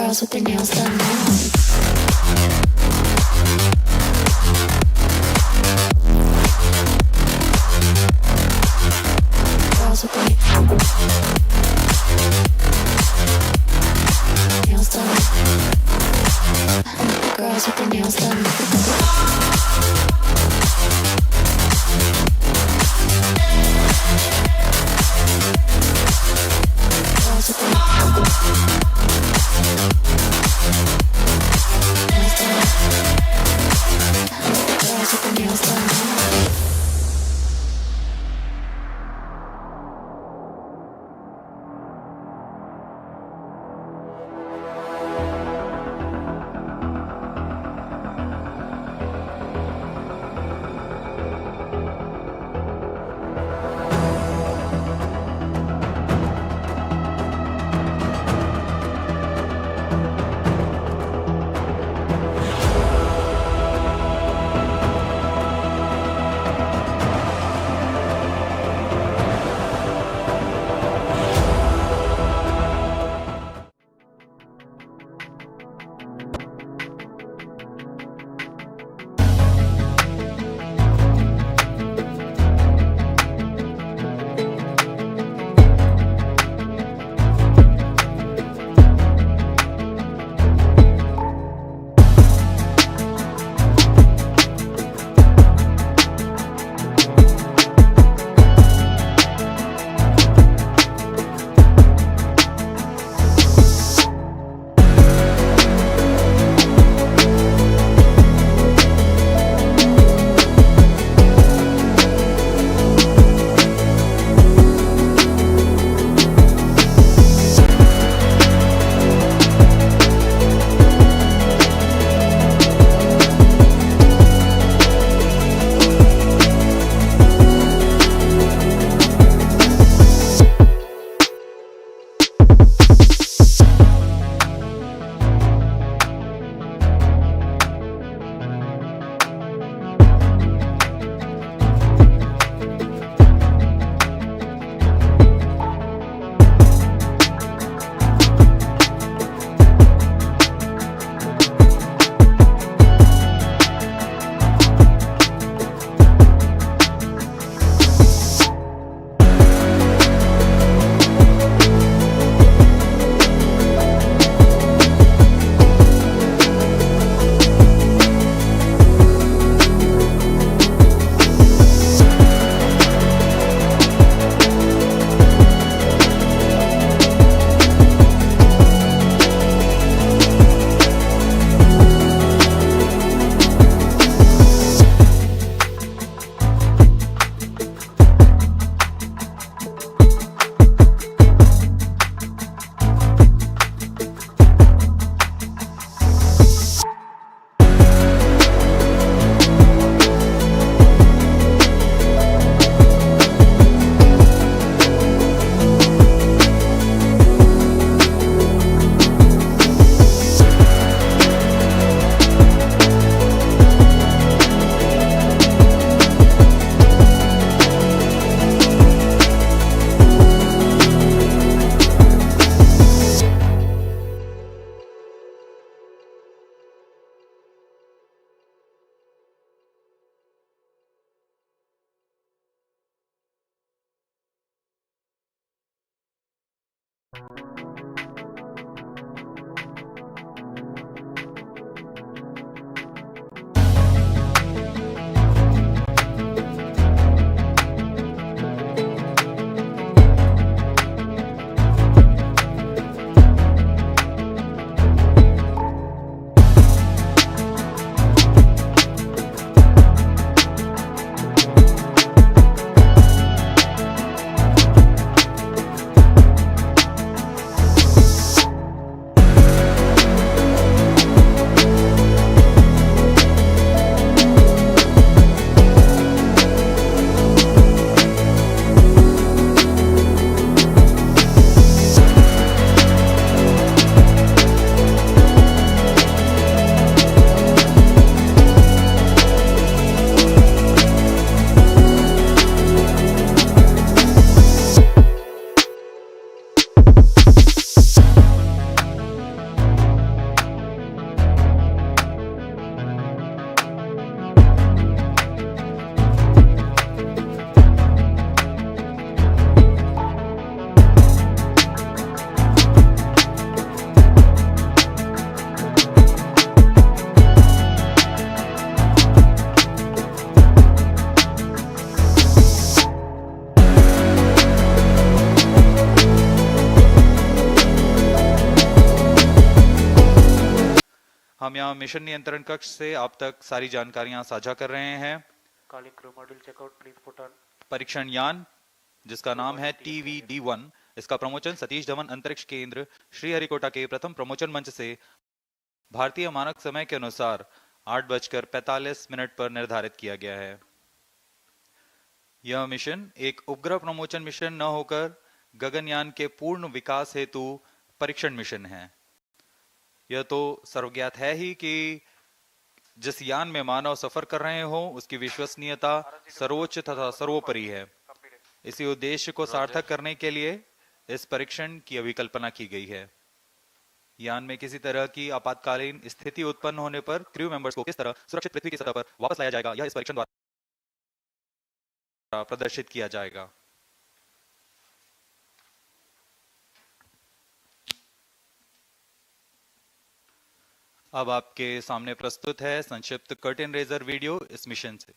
girls with their nails done now. Girls with their nails done. Girls with their nails done. Girls with their nails done. हम यहाँ mission नियंत्रण कक्ष से आप तक सारी जानकारियां साझा कर रहे हैं। Calling crew module checkout, please put on. परीक्षण यान जिसका नाम है TV-D1, इसका प्रमोचन सतीश धवन अंतरिक्ष केंद्र श्रीहरिकोटा के प्रथम प्रमोचन मंच से भारतीय मानक समय के अनुसार 8:45 पर निर्धारित किया गया है। यह मिशन एक उपग्रह प्रमोचन मिशन न होकर गगनयान के पूर्ण विकास हेतु परीक्षण मिशन है। यह तो सर्वज्ञात है ही कि जिस यान में मानव सफर कर रहे हो उसकी विश्वसनीयता सर्वोच्च तथा सर्वोपरि है। इसी उद्देश्य को सार्थक करने के लिए इस परीक्षण की अभिकल्पना की गई है। यान में किसी तरह की आपातकालीन स्थिति उत्पन्न होने पर क्रू मेंबर्स को किस तरह सुरक्षित पृथ्वी की सतह पर वापस लाया जाएगा, यह इस परीक्षण द्वारा प्रदर्शित किया जाएगा। अब आपके सामने प्रस्तुत है संक्षिप्त कर्टेन रेजर वीडियो इस मिशन से।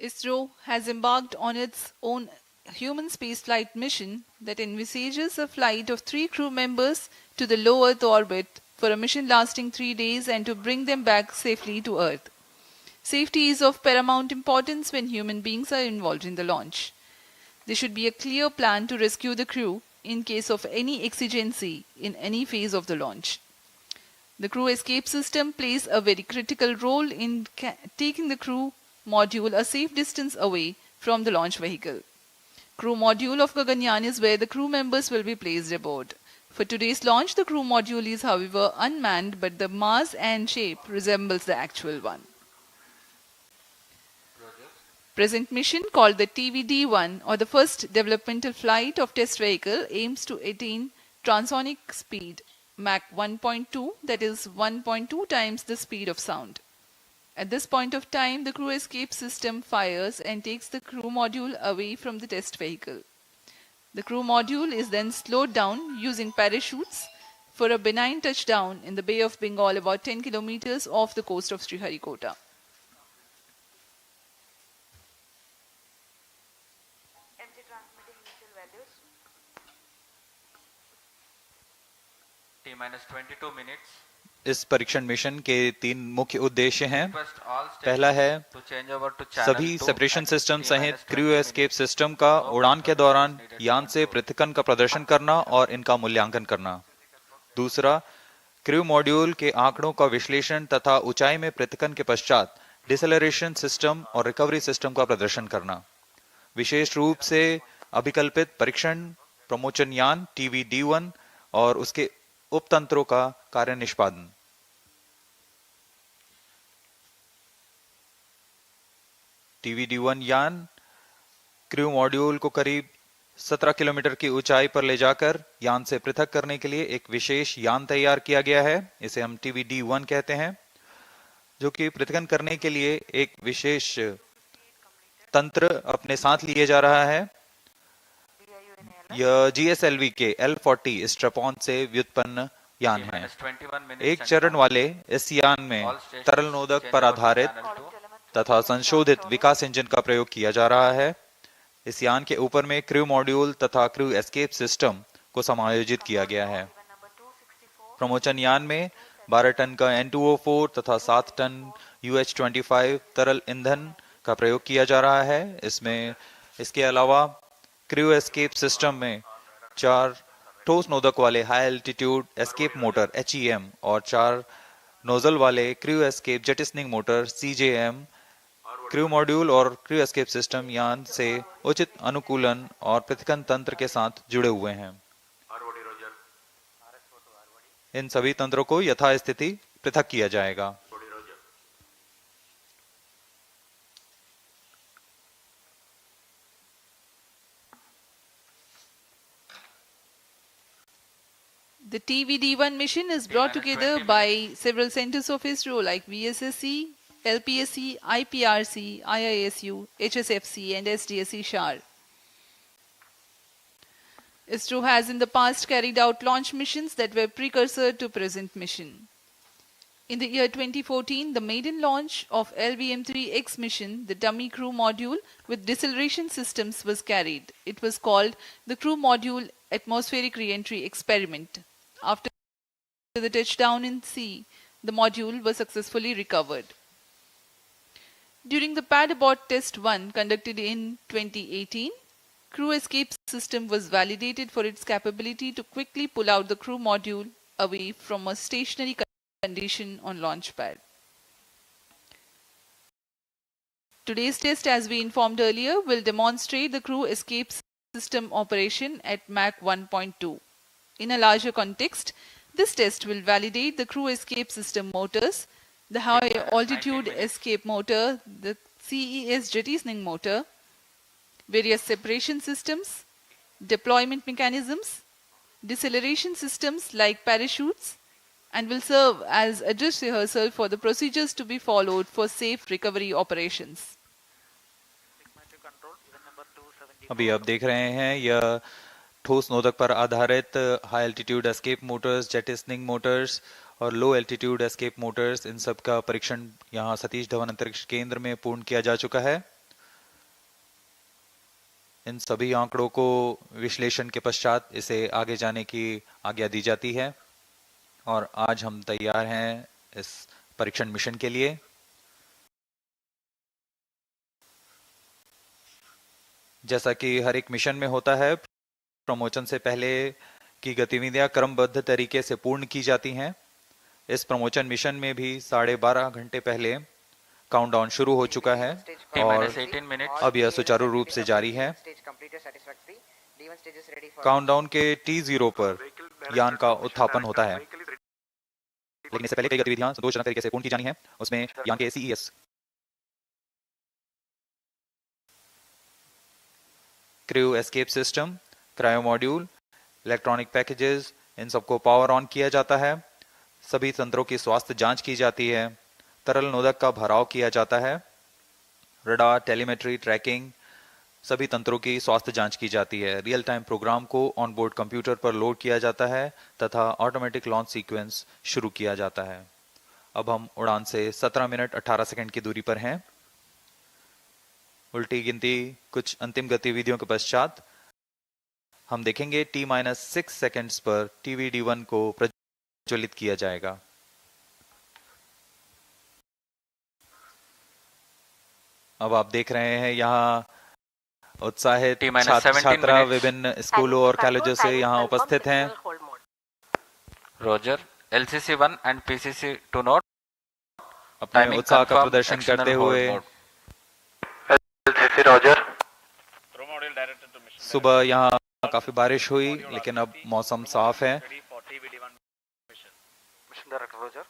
ISRO has embarked on its own human spaceflight mission that envisages a flight of 3 crew members to the low Earth orbit for a mission lasting 3 days and to bring them back safely to Earth. Safety is of paramount importance when human beings are involved in the launch. There should be a clear plan to rescue the crew in case of any exigency in any phase of the launch. The crew escape system plays a very critical role in taking the crew module a safe distance away from the launch vehicle. Crew module of Gaganyaan is where the crew members will be placed aboard. For today's launch, the crew module is however unmanned, but the mass and shape resembles the actual one. Present mission, called the TV-D1 or the first developmental flight of test vehicle, aims to attain transonic speed Mach 1.2, that is 1.2 times the speed of sound. At this point of time, the crew escape system fires and takes the crew module away from the test vehicle. The crew module is then slowed down using parachutes for a benign touchdown in the Bay of Bengal about 10 kilometers off the coast of Sriharikota. MC transmitting initial values. T minus 22 minutes. इस परीक्षण mission के 3 मुख्य उद्देश्य हैं। Request all पहला है stations to change over to channel सभी 2 separation at system T सहित minus crew 20 escape minutes. System का उड़ान के दौरान यान से पृथक्करण का प्रदर्शन करना और इनका मूल्यांकन करना। दूसरा, क्रू मॉड्यूल के आंकड़ों का विश्लेषण तथा ऊंचाई में पृथक्करण के पश्चात डिसेलरेशन सिस्टम और रिकवरी सिस्टम का प्रदर्शन करना। विशेष रूप से अभिकल्पित परीक्षण प्रमोचन यान TV-D1 और उसके उपतंत्रों का कार्य निष्पादन। TV-D1 यान क्रू मॉड्यूल को करीब 17 किलोमीटर की ऊंचाई पर ले जाकर यान से पृथक करने के लिए एक विशेष यान तैयार किया गया है। इसे हम TV-D1 कहते हैं, जो कि पृथक्करण करने के लिए एक विशेष तंत्र अपने साथ लिए जा रहा है। यह GSLV के L40 स्ट्रैप-ऑन से व्युत्पन्न यान T है। minus 21 minutes. एक चरण वाले इस यान में तरल नोदक पर आधारित तथा संशोधित विकास इंजन का प्रयोग किया जा रहा है। इस यान के ऊपर में क्रू मॉड्यूल तथा क्रू एस्केप सिस्टम को समायोजित किया गया है। प्रमोचन यान में 12 टन का N2O4 तथा 7 टन UH-25 तरल ईंधन का प्रयोग किया जा रहा है। इसके अलावा क्रू एस्केप सिस्टम में 4 ठोस नोदक वाले high altitude escape motor HEM और 4 नोजल वाले crew escape jettisoning motor CJM crew module और क्रू एस्केप सिस्टम यान से उचित अनुकूलन और पृथक्करण तंत्र के साथ जुड़े हुए हैं। इन सभी तंत्रों को यथास्थिति पृथक किया जाएगा। The TV-D1 mission is brought together by several centers of ISRO like VSSC, LPSC, IPRC, IISU, HSFC and SDSC SHAR. ISRO has in the past carried out launch missions that were precursor to present mission. In the year 2014, the maiden launch of LVM-3X mission, the dummy crew module with deceleration systems was carried. It was called the Crew Module Atmospheric Re-entry Experiment. After the touchdown in sea, the module was successfully recovered. During the pad abort test 1 conducted in 2018, crew escape system was validated for its capability to quickly pull out the crew module away from a stationary condition on launch pad. Today's test, as we informed earlier, will demonstrate the crew escape system operation at Mach 1.2. In a larger context, this test will validate the crew escape system motors, the high altitude escape motor, the CES jettisoning motor, various separation systems, deployment mechanisms, deceleration systems like parachutes, and will serve as a dress rehearsal for the procedures to be followed for safe recovery operations. अभी आप देख रहे हैं यह ठोस नोदक पर आधारित high altitude escape motors, jettisoning motors और लो एल्टीट्यूड एस्केप मोटर्स, इन सब का परीक्षण यहाँ सतीश धवन अंतरिक्ष केंद्र में पूर्ण किया जा चुका है। इन सभी आंकड़ों को विश्लेषण के पश्चात इसे आगे जाने की आज्ञा दी जाती है और आज हम तैयार हैं इस परीक्षण मिशन के लिए। जैसा कि हर एक मिशन में होता है, प्रमोचन से पहले की गतिविधियां क्रमबद्ध तरीके से पूर्ण की जाती हैं। इस प्रमोशन मिशन में भी 12.5 घंटे पहले काउंटडाउन शुरू हो चुका है और -18 minutes. अब यह सुचारू रूप से जारी है। काउंटडाउन के T0 पर यान का उत्थापन होता है, लेकिन इससे पहले कई गतिविधियां संतोषजनक तरीके से पूर्ण की जानी है। उसमें यान के CES crew escape system, cryo module, electronic packages, इन सबको पावर ऑन किया जाता है। सभी तंत्रों की स्वास्थ्य जांच की जाती है। तरल नोदक का भराव किया जाता है। रडार, टेलीमेट्री, ट्रैकिंग, सभी तंत्रों की स्वास्थ्य जांच की जाती है। रियल टाइम प्रोग्राम को ऑनबोर्ड कंप्यूटर पर लोड किया जाता है तथा ऑटोमेटिक लॉन्च सीक्वेंस शुरू किया जाता है। अब हम उड़ान से 17 मिनट 18 सेकंड की दूरी पर हैं। उल्टी गिनती कुछ अंतिम गतिविधियों के पश्चात हम देखेंगे T-6 सेकंड्स पर TV-D1 को प्रज्वलित किया जाएगा। अब आप देख रहे हैं यहाँ उत्साहित छात्र छात्रा विभिन्न स्कूलों और कॉलेजों से यहाँ उपस्थित हैं। Roger. LCC-1 and PCC-2 note. अपने उत्साह का प्रदर्शन करते हुए LCC Roger. सुबह यहाँ काफी बारिश हुई, लेकिन अब मौसम साफ है। Mission Director Roger.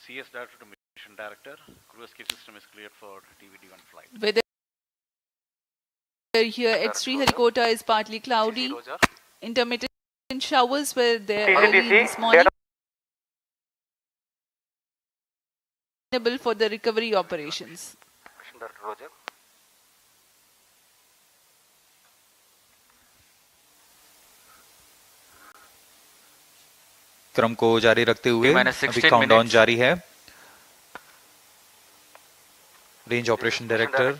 CS Director to Mission Director, crew escape system is cleared for TV-D1 flight. Weather here at Sriharikota is partly cloudy. Roger. Intermittent showers were there early this morning. For the recovery operations. Mission Director Roger. क्रम को जारी रखते हुए T-16 अभी countdown minutes. जारी है। Range operation director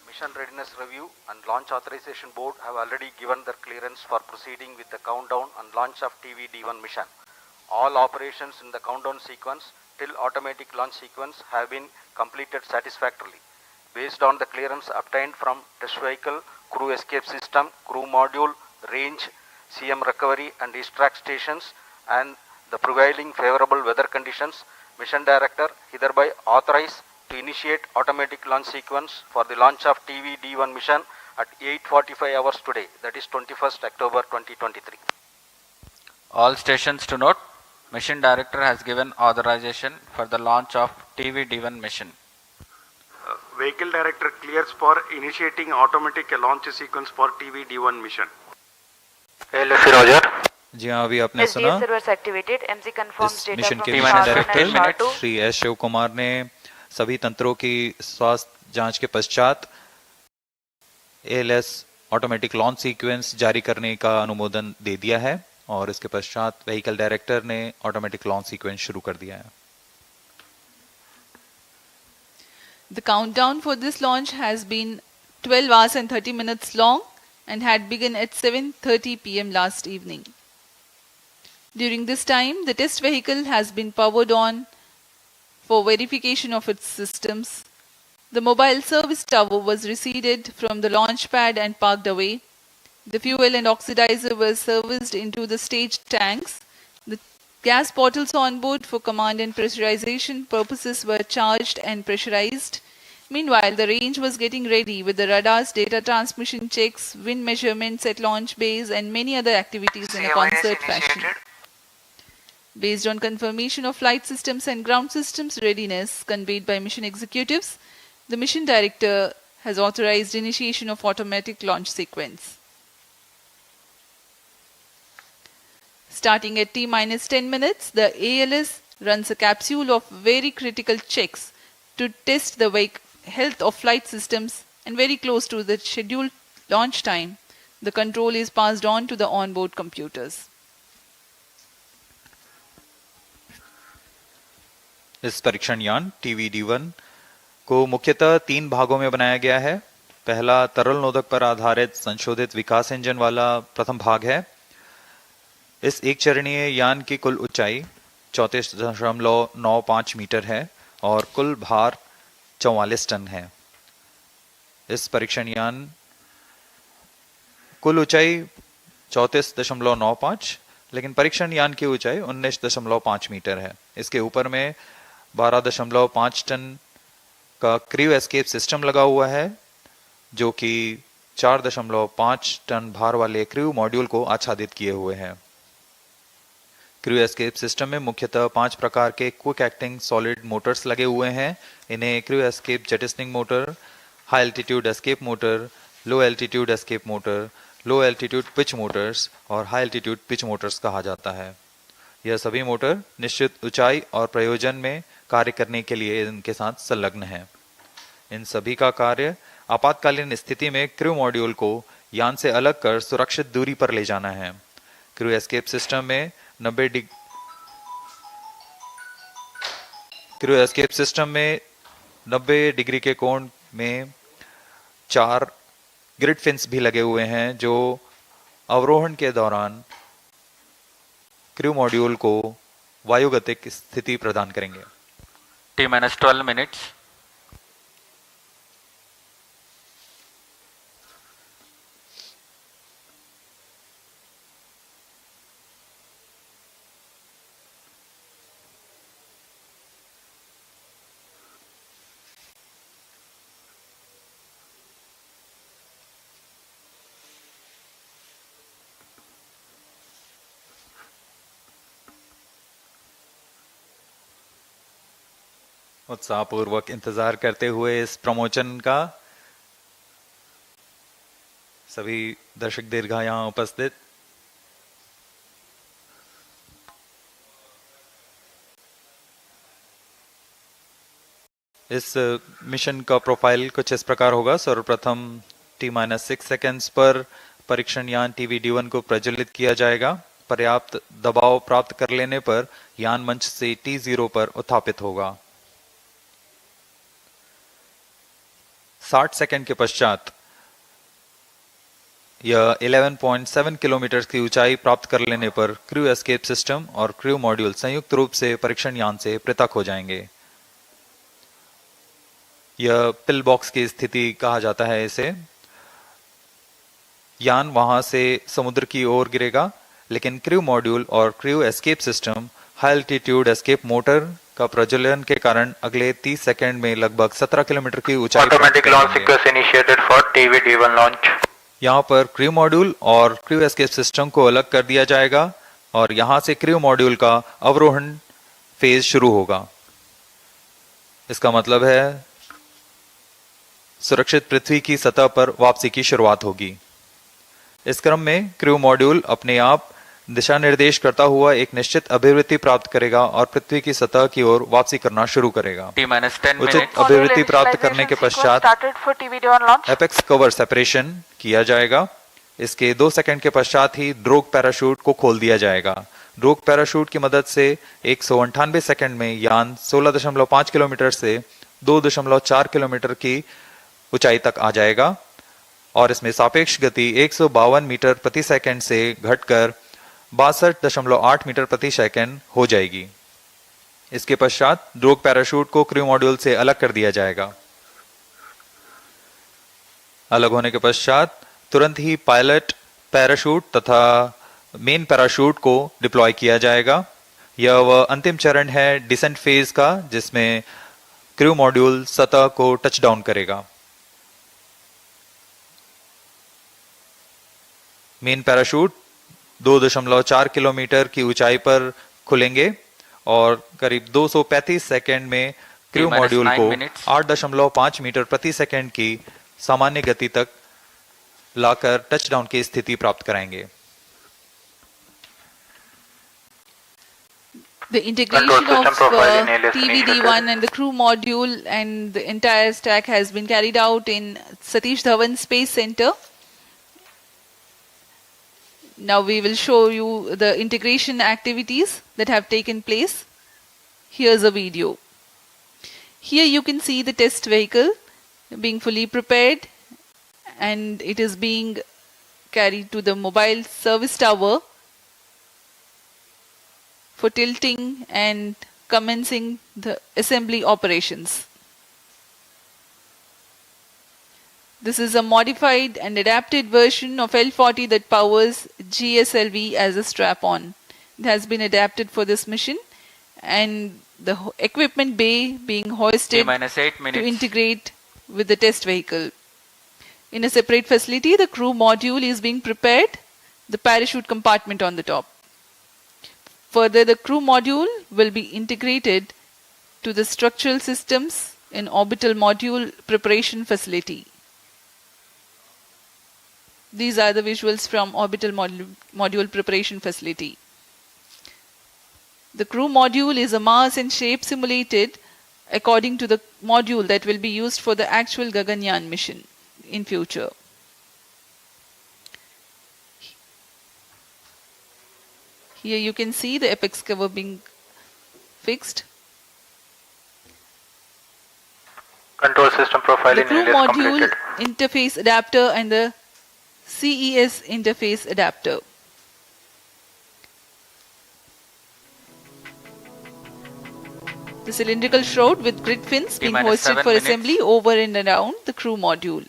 Mission Readiness Review and Launch Authorization Board have already given their clearance for proceeding with the countdown and launch of TV-D1 mission. All operations in the countdown sequence till automatic launch sequence have been completed satisfactorily. Based on the clearance obtained from test vehicle, crew escape system, crew module, range, CM recovery and extract stations and the prevailing favorable weather conditions, Mission Director hereby authorize to initiate automatic launch sequence for the launch of TV-D1 mission at 8:45 hours today, that is 21st October 2023. All stations to note, Mission Director has given authorization for the launch of TV-D1 mission. Vehicle Director clears for initiating automatic launch sequence for TV-D1 mission. LCC Roger. जी हाँ, अभी आपने सुना servers activated. MC confirms इस data mission from के T-minus mission 15 director minutes. Shri S Shiv Kumar ने सभी तंत्रों की स्वास्थ्य जांच के पश्चात ALS ऑटोमेटिक लॉन्च सीक्वेंस जारी करने का अनुमोदन दे दिया है और इसके पश्चात व्हीकल डायरेक्टर ने ऑटोमेटिक लॉन्च सीक्वेंस शुरू कर दिया है। The countdown for this launch has been 12 hours and 30 minutes long and had begun at 7:30 p.m. last evening. During this time, the test vehicle has been powered on for verification of its systems. The mobile service tower was receded from the launch pad and parked away. The fuel and oxidizer were serviced into the stage tanks. The gas bottles on board for command and pressurization purposes were charged and pressurized. Meanwhile, the range was getting ready with the radars, data transmission checks, wind measurements at launch bays, and many other activities in a concert fashion. Based on confirmation of flight systems and ground systems readiness conveyed by mission executives, the mission director has authorized initiation of automatic launch sequence. Starting at T-10 minutes, the ALS runs a capsule of very critical checks to test the health of flight systems, and very close to the scheduled launch time, the control is passed on to the onboard computers. इस परीक्षण यान TV-D1 को मुख्यतः 3 भागों में बनाया गया है। पहला तरल नोदक पर आधारित संशोधित विकास इंजन वाला प्रथम भाग है। इस एक चरणीय यान की कुल ऊंचाई 34.95 मीटर है और कुल भार 44 टन है। इस परीक्षण यान कुल ऊंचाई 34.95, लेकिन परीक्षण यान की ऊंचाई 19.5 मीटर है। इसके ऊपर में 12.5 टन का क्रू एस्केप सिस्टम लगा हुआ है, जो कि 4.5 टन भार वाले क्रू मॉड्यूल को आच्छादित किए हुए हैं। क्रू एस्केप सिस्टम में मुख्यतः 5 प्रकार के क्विक एक्टिंग सॉलिड मोटर्स लगे हुए हैं। इन्हें crew escape jettisoning motor, high altitude escape motor, low altitude escape motor, low altitude pitch motors और हाई एल्टीट्यूड पिच मोटर्स कहा जाता है। यह सभी मोटर निश्चित ऊंचाई और प्रयोजन में कार्य करने के लिए इनके साथ संलग्न है। इन सभी का कार्य आपातकालीन स्थिति में क्रू मॉड्यूल को यान से अलग कर सुरक्षित दूरी पर ले जाना है। क्रू एस्केप सिस्टम में 90 डिग्री के कोण में 4 ग्रिड फिन्स भी लगे हुए हैं, जो अवरोहण के दौरान क्रू मॉड्यूल को वायुगतिक स्थिति प्रदान करेंगे। T-12 minutes. उत्साहपूर्वक इंतजार करते हुए इस प्रमोशन का सभी दर्शक दीर्घा यहां उपस्थित। इस मिशन का प्रोफाइल कुछ इस प्रकार होगा। सर्वप्रथम T-6 सेकेंड्स पर परीक्षण यान TV-D1 को प्रज्वलित किया जाएगा। पर्याप्त दबाव प्राप्त कर लेने पर यान मंच से T0 पर उत्थापित होगा। 60 सेकंड के पश्चात यह 11.7 किलोमीटर की ऊंचाई प्राप्त कर लेने पर क्रू एस्केप सिस्टम और क्रू मॉड्यूल संयुक्त रूप से परीक्षण यान से पृथक हो जाएंगे। यह पिल बॉक्स की स्थिति कहा जाता है इसे। यान वहां से समुद्र की ओर गिरेगा, लेकिन क्रू मॉड्यूल और crew escape system high altitude escape motor का प्रज्वलन के कारण अगले 30 सेकंड में लगभग 17 किलोमीटर की ऊंचाई Automatic launch sequence initiated for TV-D1 launch. यहाँ पर क्रू मॉड्यूल और क्रू एस्केप सिस्टम को अलग कर दिया जाएगा और यहाँ से क्रू मॉड्यूल का अवरोहण फेज शुरू होगा। इसका मतलब है सुरक्षित पृथ्वी की सतह पर वापसी की शुरुआत होगी। इस क्रम में क्रू मॉड्यूल अपने आप दिशा निर्देश करता हुआ एक निश्चित अभिवृत्ति प्राप्त करेगा और पृथ्वी की सतह की ओर वापसी करना शुरू करेगा। T-10 उचित minutes. अभिवृत्ति प्राप्त करने के पश्चात started for TV-D1 launch. Apex cover separation किया जाएगा। इसके 2 सेकंड के पश्चात ही ड्रोग पैराशूट को खोल दिया जाएगा। ड्रोग पैराशूट की मदद से 198 सेकंड में यान 16.5 किलोमीटर से 2.4 किलोमीटर की ऊंचाई तक आ जाएगा और इसमें सापेक्ष गति 152 मीटर प्रति सेकंड से घटकर 62.8 मीटर प्रति सेकंड हो जाएगी। इसके पश्चात ड्रोग पैराशूट को क्रू मॉड्यूल से अलग कर दिया जाएगा। अलग होने के पश्चात तुरंत ही पायलट पैराशूट तथा मेन पैराशूट को डिप्लॉय किया जाएगा। यह वह अंतिम चरण है डिसेंट फेज का, जिसमें क्रू मॉड्यूल सतह को टच डाउन करेगा। मेन पैराशूट 2.4 किलोमीटर की ऊंचाई पर खुलेंगे और करीब 235 सेकंड में क्रू मॉड्यूल को 8.5 मीटर प्रति सेकंड की सामान्य गति तक लाकर टचडाउन की स्थिति प्राप्त कराएंगे। The integration of TV-D1 and the crew module and the entire stack has been carried out in Satish Dhawan Space Center. Now we will show you the integration activities that have taken place. Here's a video. Here you can see the test vehicle being fully prepared and it is being carried to the mobile service tower for tilting and commencing the assembly operations. This is a modified and adapted version of L40 that powers GSLV as a strap-on. It has been adapted for this mission, and the equipment bay being hoisted T-minus 8 to minutes. integrate with the test vehicle. In a separate facility, the crew module is being prepared, the parachute compartment on the top. Further, the crew module will be integrated to the structural systems in orbital module preparation facility. These are the visuals from orbital module preparation facility. The crew module is a mass and shape simulated according to the module that will be used for the actual Gaganyaan mission in future. Here you can see the apex cover being fixed. Control system The profiling crew is module completed. interface adapter and the CES interface adapter. The cylindrical shroud with grid fins being T-minus hoisted 7 for minutes. assembly over and around the crew module.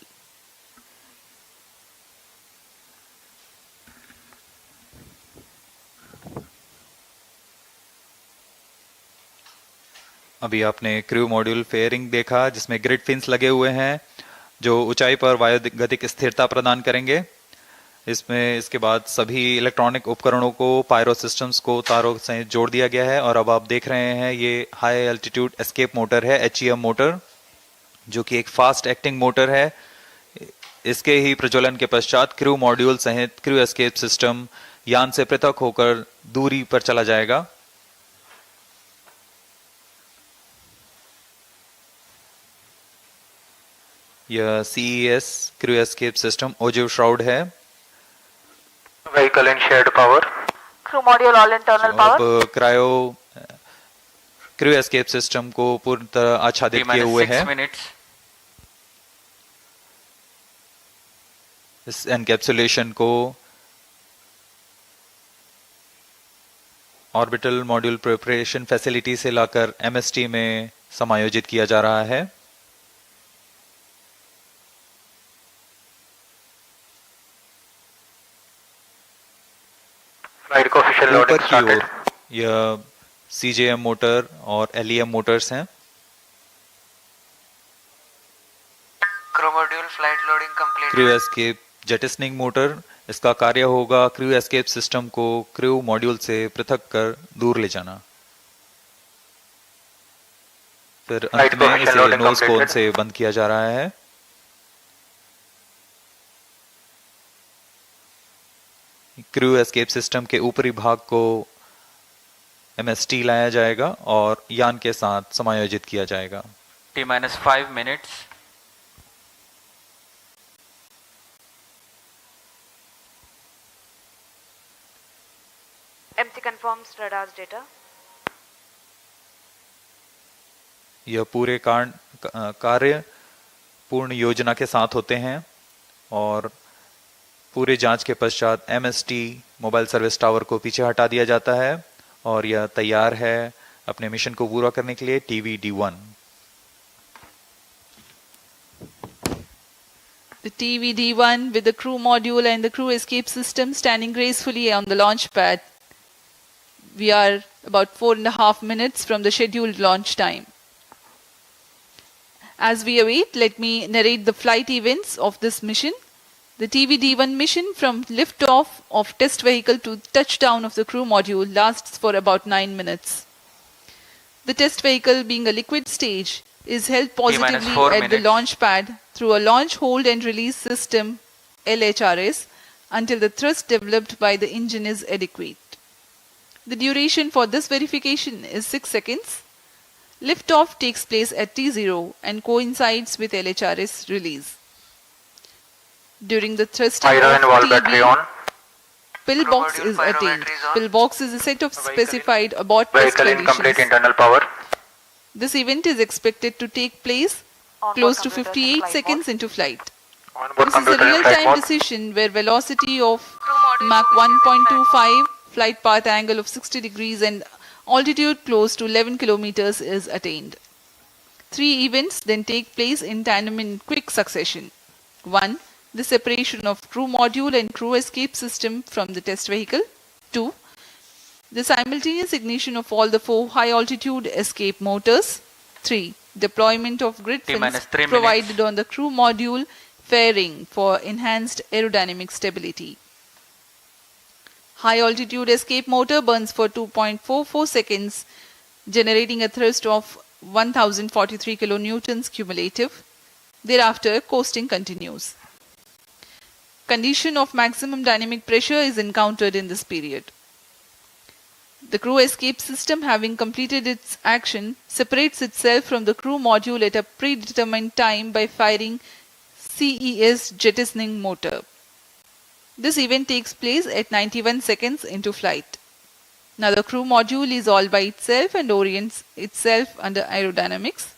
अभी आपने crew module fairing देखा जिसमें grid fins लगे हुए हैं जो ऊंचाई पर वायुगतिक स्थिरता प्रदान करेंगे। इसमें इसके बाद सभी इलेक्ट्रॉनिक उपकरणों को पायरो सिस्टम्स को तारों से जोड़ दिया गया है और अब आप देख रहे हैं ये हाई एल्टीट्यूड एस्केप मोटर है, HEM मोटर, जो कि एक फास्ट एक्टिंग मोटर है। इसके ही प्रज्वलन के पश्चात क्रू मॉड्यूल सहित क्रू एस्केप सिस्टम यान से पृथक होकर दूरी पर चला जाएगा। यह CES crew escape system ogive shroud है। Vehicle in shared power. Crew module all internal power. अब क्रायो क्रू एस्केप सिस्टम को पूर्ण तरह आच्छादित किए T-minus हुए 6 हैं। minutes. इस एनकैप्सुलेशन को ऑर्बिटल मॉड्यूल प्रिपरेशन फैसिलिटी से लाकर MST में समायोजित किया जा रहा है। Flight coefficient ऊपर loading की started. ओर यह CJM मोटर और LEM मोटर्स हैं। Crew module flight loading completed. Crew escape jettisoning motor, इसका कार्य होगा क्रू एस्केप सिस्टम को क्रू मॉड्यूल से पृथक कर दूर ले जाना। फिर अंत Right में coefficient इसे loading नोज कोन completed. से बंद किया जा रहा है। क्रू एस्केप सिस्टम के ऊपरी भाग को MST लाया जाएगा और यान के साथ समायोजित किया जाएगा। T-minus 5 minutes. MC confirms radar's data. यह पूरे कार्य पूर्ण योजना के साथ होते हैं और पूरे जांच के पश्चात MST मोबाइल सर्विस टावर को पीछे हटा दिया जाता है और यह तैयार है अपने मिशन को पूरा करने के लिए TV-D1। The TV-D1 with the crew module and the crew escape system standing gracefully on the launch pad. We are about 4.5 minutes from the scheduled launch time. As we await, let me narrate the flight events of this mission. The TV-D1 mission from liftoff of test vehicle to touchdown of the crew module lasts for about 9 minutes. The test vehicle, being a liquid stage, is held positively 4 at the minutes. launch pad through a launch hold and release system LHRS until the thrust developed by the engine is adequate. The duration for this verification is 6 seconds. Liftoff takes place at T0 and coincides with LHRS release. During the thrusting Pyro and of wall battery TB, on. pillbox module is pyro attained. battery is on. Pillbox is a set of specified abort test Vehicle in complete conditions. internal power. This event is expected to take place Onboard close to computer 58 flight seconds mode. into flight. Onboard This is a computer in flight real-time mode. decision where velocity of Crew module Mach in flight 1.25, flight path angle of 60 degrees and altitude close to 11 kilometers is attained. 3 events then take place in tandem in quick succession. 1. The separation of crew module and crew escape system from the test vehicle. 2. The simultaneous ignition of all the 4 high-altitude escape motors. 3. Deployment of grid fins T-3 provided on the crew module fairing for enhanced aerodynamic stability. High-altitude escape motor burns for 2.44 seconds, generating a thrust of 1043 kilonewtons cumulative. Thereafter, coasting continues. Condition of maximum dynamic pressure is encountered in this period. The crew escape system, having completed its action, separates itself from the crew module at a predetermined time by firing CES jettisoning motor. This event takes place at 91 seconds into flight. Now the crew module is all by itself and orients itself under aerodynamics.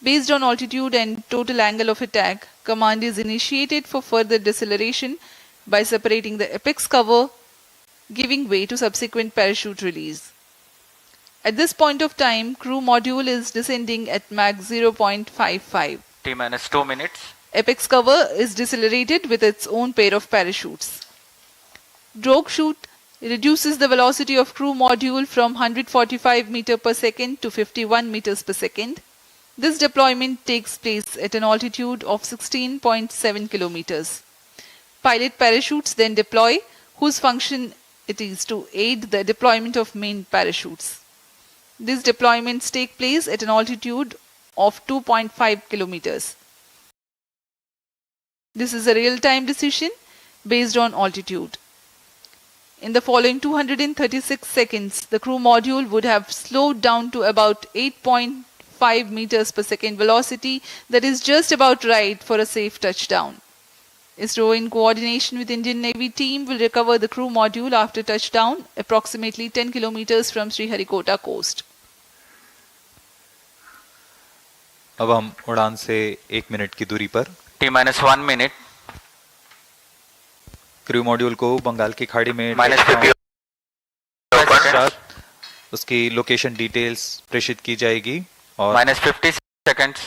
Based on altitude and total angle of attack, command is initiated for further deceleration by separating the apex cover, giving way to subsequent parachute release. At this point of time, crew module is descending at Mach 0.55. T-2 minutes. Apex cover is decelerated with its own pair of parachutes. Drogue chute reduces the velocity of crew module from 145 meters per second to 51 meters per second. This deployment takes place at an altitude of 16.7 kilometers. Pilot parachutes then deploy, whose function it is to aid the deployment of main parachutes. These deployments take place at an altitude of 2.5 kilometers. This is a real-time decision based on altitude. In the following 236 seconds, the crew module would have slowed down to about 8.5 meters per second velocity, that is just about right for a safe touchdown. ISRO, in coordination with Indian Navy team, will recover the crew module after touchdown, approximately 10 kilometers from Sriharikota coast. अब हम उड़ान से 1 minute की दूरी पर T-1 minute. Crew module को बंगाल की खाड़ी में -50 पश्चात उसकी लोकेशन डिटेल्स प्रेषित की जाएगी और -50 seconds.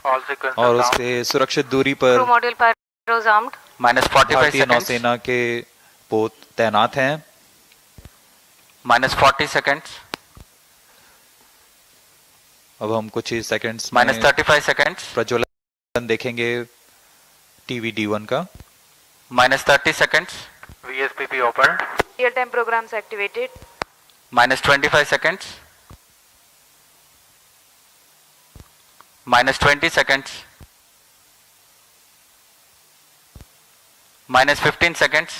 All sequences और down. उससे सुरक्षित दूरी पर Crew module pyros armed. -45 भारतीय seconds. नौसेना के पोत तैनात हैं. -40 seconds. अब हम कुछ ही सेकंड्स में -35 seconds. प्रज्वलन देखेंगे TV-D1 का. -30 seconds. VSPP opened. Real-time programs activated. -25 seconds. -20 seconds. -15 seconds.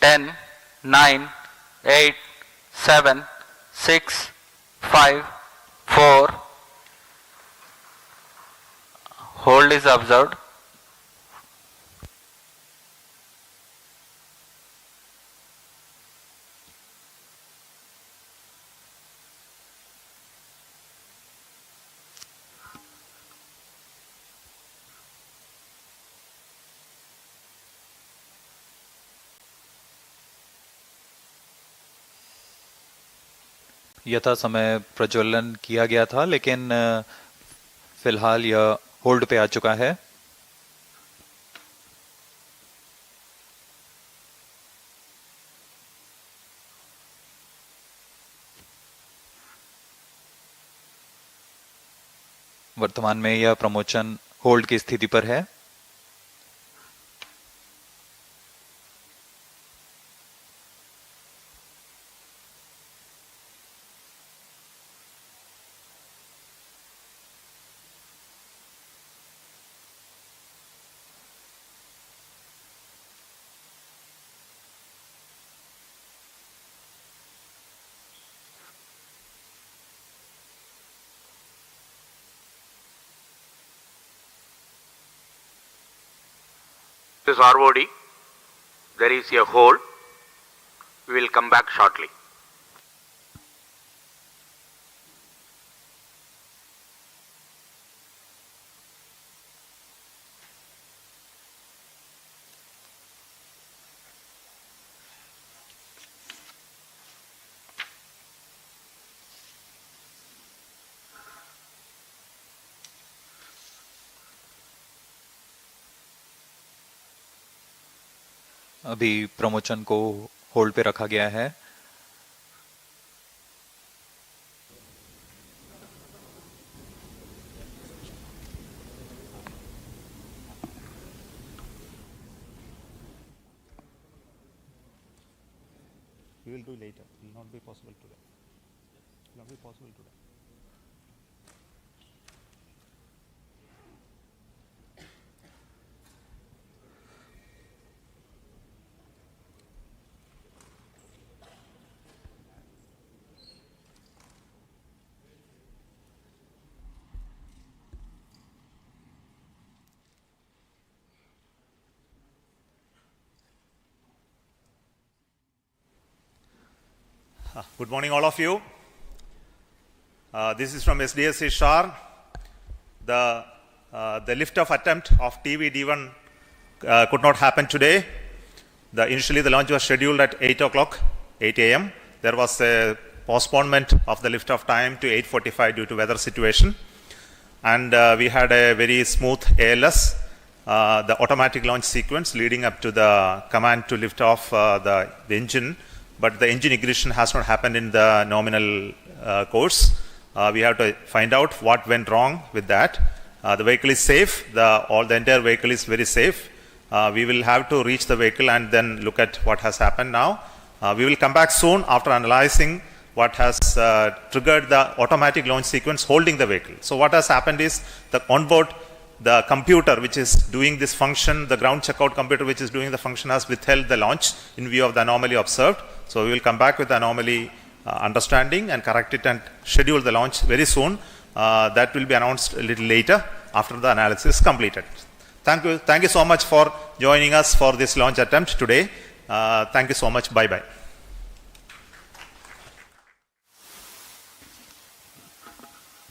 10, 9, 8, 7, 6, 5, 4. Hold is observed. यथा समय प्रज्वलन किया गया था, लेकिन फिलहाल यह होल्ड पे आ चुका है. वर्तमान में यह प्रमोशन होल्ड की स्थिति पर है. This is ROD. There is a hole. We will come back shortly. अभी प्रमोशन को होल्ड पे रखा गया है। We will do later. It will not be possible today. It will not be possible today. Good morning, all of you. This is from SDSC SHAR. The lift-off attempt of TV-D1 could not happen today. Initially, the launch was scheduled at 8 o'clock, 8 a.m. There was a postponement of the lift-off time to 8:45 due to weather situation. And we had a very smooth ALS, the automatic launch sequence leading up to the command to lift off the engine. But the engine ignition has not happened in the nominal course. We have to find out what went wrong with that. The vehicle is safe. The entire vehicle is very safe. We will have to reach the vehicle and then look at what has happened now. We will come back soon after analyzing what has triggered the automatic launch sequence holding the vehicle. So what has happened is the onboard, the computer which is doing this function, the ground checkout computer which is doing the function has withheld the launch in view of the anomaly observed. So we will come back with the anomaly understanding and correct it and schedule the launch very soon. That will be announced a little later after the analysis is completed. Thank you so much for joining us for this launch attempt today. Thank you so much. Bye-bye.